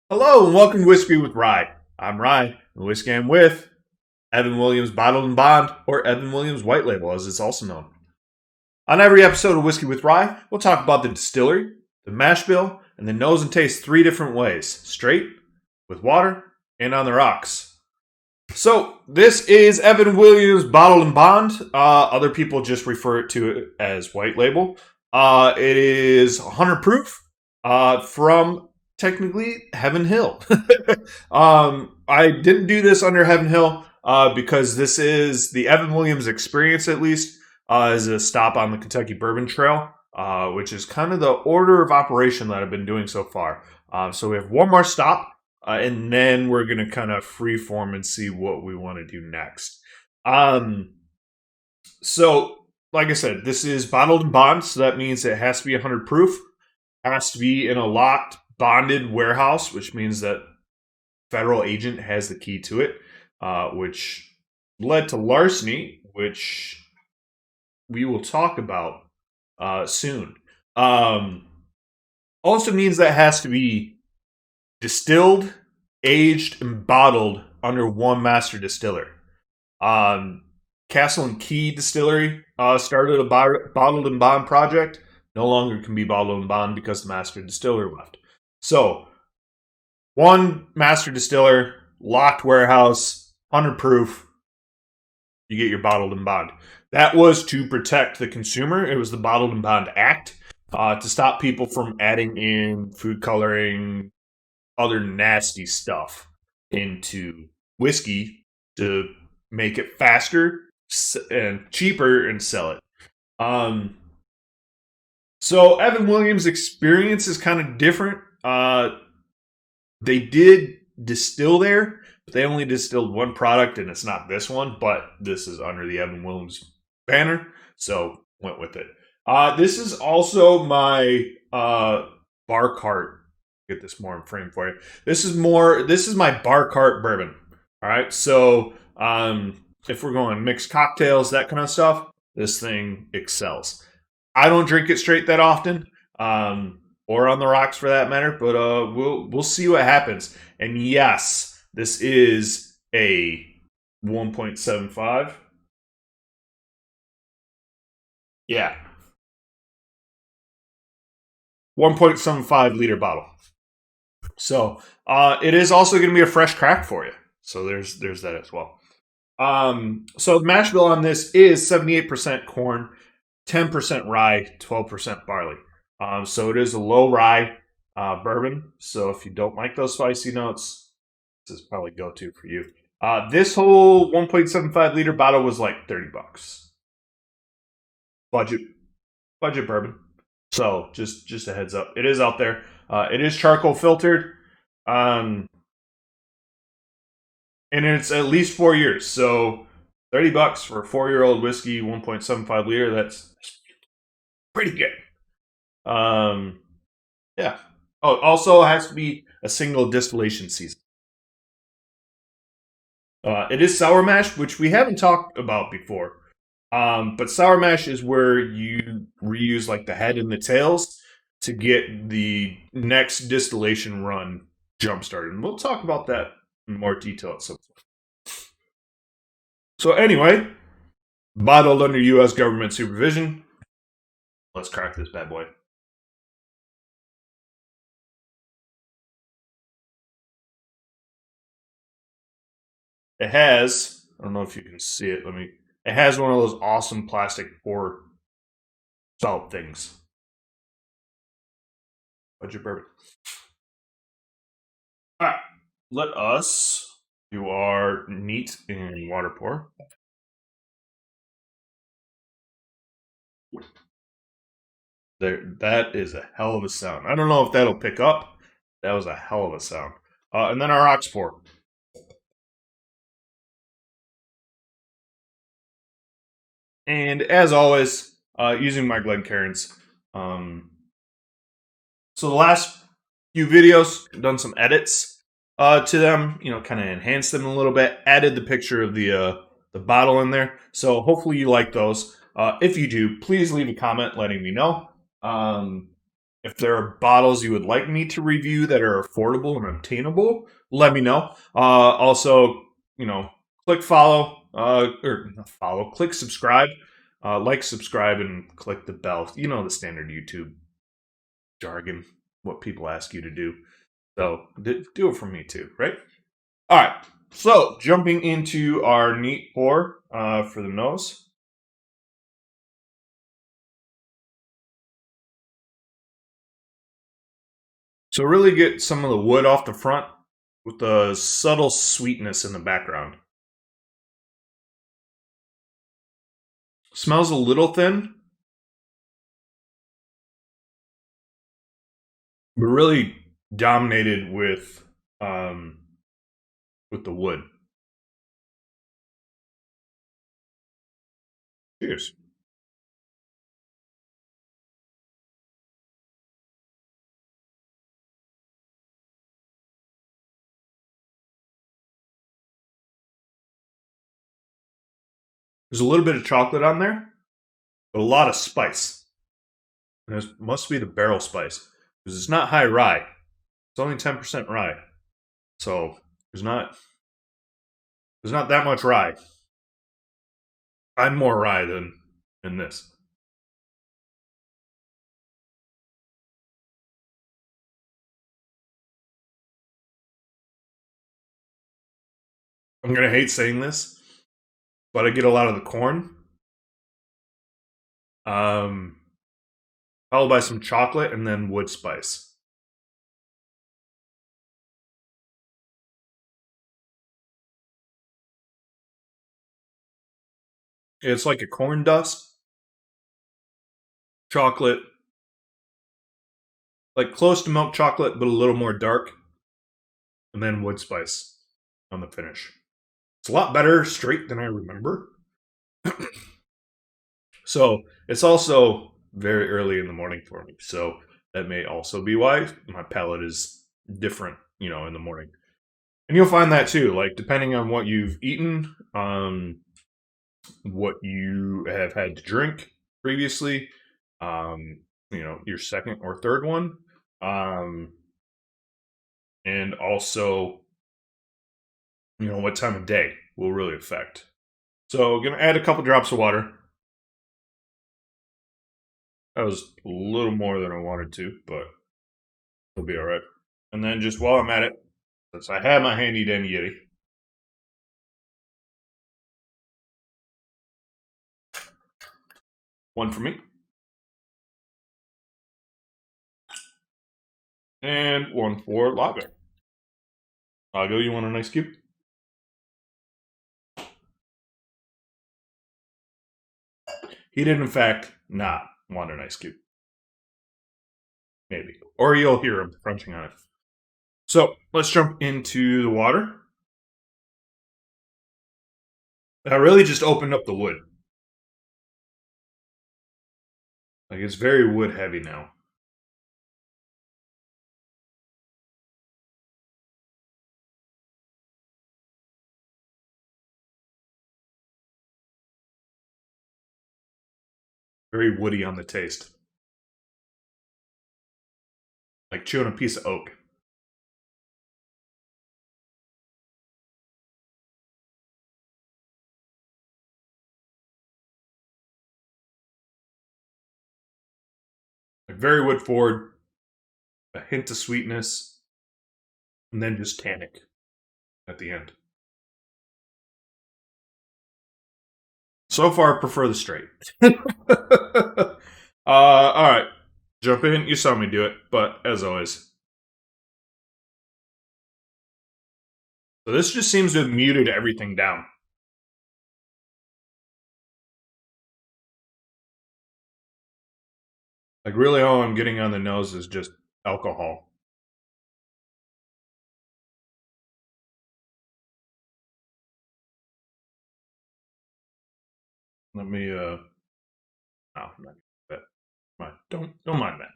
Hello and welcome to Whiskey with Rye. I'm Rye, and whiskey I'm with Evan Williams Bottled and Bond, or Evan Williams White Label as it's also known. On every episode of Whiskey with Rye, we'll talk about the distillery, the mash bill, and the nose and taste three different ways: straight, with water, and on the rocks. So this is Evan Williams Bottled and Bond. Other people just refer to it as White Label. It is 100 proof from technically Heaven Hill. I didn't do this under Heaven Hill because this is the Evan Williams experience, at least, is a stop on the Kentucky Bourbon Trail, which is kind of the order of operation that I've been doing so far. So we have one more stop, and then we're going to kind of freeform and see what we want to do next. So, like I said, this is bottled and bond, so that means it has to be 100 proof, has to be in a locked, bonded warehouse, which means that federal agent has the key to it, which led to larceny, which we will talk about soon. Also means that it has to be distilled, aged, and bottled under one master distiller. Castle and Key Distillery started a bottled and bond project. No longer can be bottled and bond because the master distiller left. So, one master distiller, locked warehouse, 100 proof, you get your bottled and bond. That was to protect the consumer. It was the Bottled and Bond Act to stop people from adding in food coloring, other nasty stuff into whiskey to make it faster and cheaper and sell it. So Evan Williams' experience is kind of different. They did distill there, but they only distilled one product, and it's not this one, but this is under the Evan Williams banner, so went with it. This is also my bar cart. Get this more in frame for you. This is my bar cart bourbon. All right, so if we're going mixed cocktails, that kind of stuff, this thing excels. I don't drink it straight that often, or on the rocks for that matter, but we'll see what happens. And yes, this is a 1.75. Yeah, 1.75 liter bottle. So it is also going to be a fresh crack for you. So there's that as well. So the mash bill on this is 78% corn, 10% rye, 12% barley. So it is a low rye bourbon. So if you don't like those spicy notes, this is probably go-to for you. This whole 1.75 liter bottle was like $30. Budget bourbon. So just a heads up, it is out there. It is charcoal filtered, and it's at least 4 years. So $30 for a 4-year-old whiskey, 1.75 liter. That's pretty good. Yeah. Oh, it also has to be a single distillation season. It is sour mash, which we haven't talked about before. But sour mash is where you reuse like the head and the tails to get the next distillation run jump started. And we'll talk about that in more detail at some point. So anyway, bottled under U.S. government supervision. Let's crack this bad boy. It has, I don't know if you can see it. It has one of those awesome plastic pour spout things. Budget bourbon. All right, let us do our neat and water pour. There, that is a hell of a sound. I don't know if that'll pick up. That was a hell of a sound. And then our ox pour. And as always, using my Glencairns. So the last few videos, done some edits to them. You know, kind of enhanced them a little bit. Added the picture of the bottle in there. So hopefully you like those. If you do, please leave a comment letting me know. If there are bottles you would like me to review that are affordable and obtainable, let me know. Also, click follow, or not follow, click subscribe, like, subscribe, and click the bell. You know the standard YouTube jargon, what people ask you to do. So do it for me too, right? All right. So jumping into our neat pour for the nose. So really get some of the wood off the front with the subtle sweetness in the background. Smells a little thin, but really dominated with the wood. Cheers. There's a little bit of chocolate on there, but a lot of spice. And this must be the barrel spice because it's not high rye. It's only 10% rye, so there's not that much rye. I'm more rye than this. I'm gonna hate saying this, but I get a lot of the corn. Um, Followed by some chocolate and then wood spice. It's like a corn dust, chocolate, like close to milk chocolate, but a little more dark, and then wood spice on the finish. It's a lot better straight than I remember. So it's also very early in the morning for me. So that may also be why my palate is different, in the morning. And you'll find that too, like depending on what you've eaten, what you have had to drink previously, your second or third one, um, and also, what time of day will really affect. So, gonna add a couple drops of water. That was a little more than I wanted to, but it'll be all right. And then just while I'm at it, since I have my handy dandy Yeti, one for me and one for Lago. Lago, you want a nice cube? He did, in fact, not want an ice cube. Maybe. Or you'll hear him crunching on it. So let's jump into the water. I really just opened up the wood. Like it's very wood heavy now. Very woody on the taste. Like chewing a piece of oak. Like very wood forward, a hint of sweetness, and then just tannic at the end. So far, I prefer the straight. All right. Jump in. You saw me do it, but as always. So this just seems to have muted everything down. Like really all I'm getting on the nose is just alcohol. Let me oh, I'm not that. Don't mind that.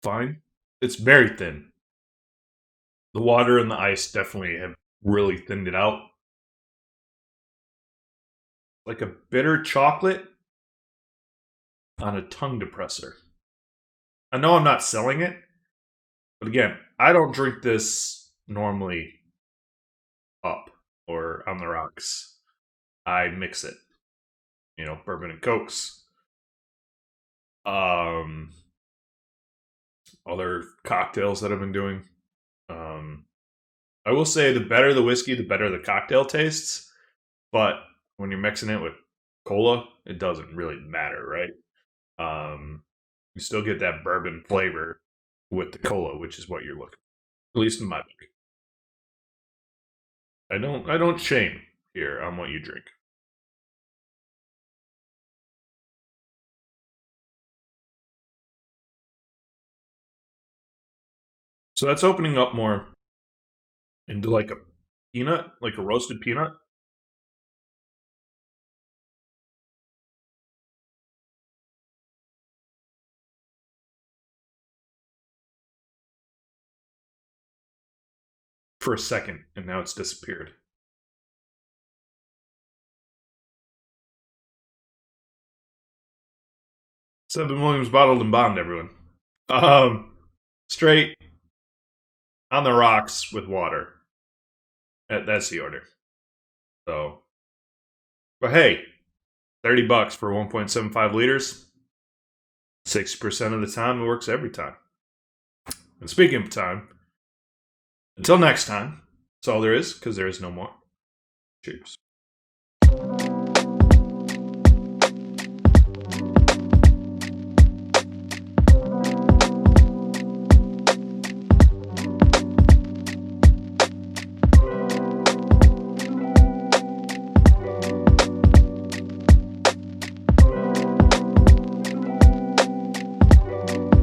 Fine. It's very thin. The water and the ice definitely have really thinned it out. Like a bitter chocolate on a tongue depressor. I know I'm not selling it, but again, I don't drink this normally up or on the rocks. I mix it. You know, bourbon and cokes. Um, Other cocktails that I've been doing. Um, I will say the better the whiskey, the better the cocktail tastes. But when you're mixing it with cola, it doesn't really matter, right? You still get that bourbon flavor with the cola, which is what you're looking for, at least in my book. I don't shame here on what you drink. So that's opening up more into like a peanut, like a roasted peanut. For a second, and now it's disappeared. Seven Williams bottled and bond, everyone. Um, Straight on the rocks with water. That's the order. So, but hey, $30 for 1.75 liters. 60% of the time, it works every time. And speaking of time, until next time, that's all there is, because there is no more. Cheers.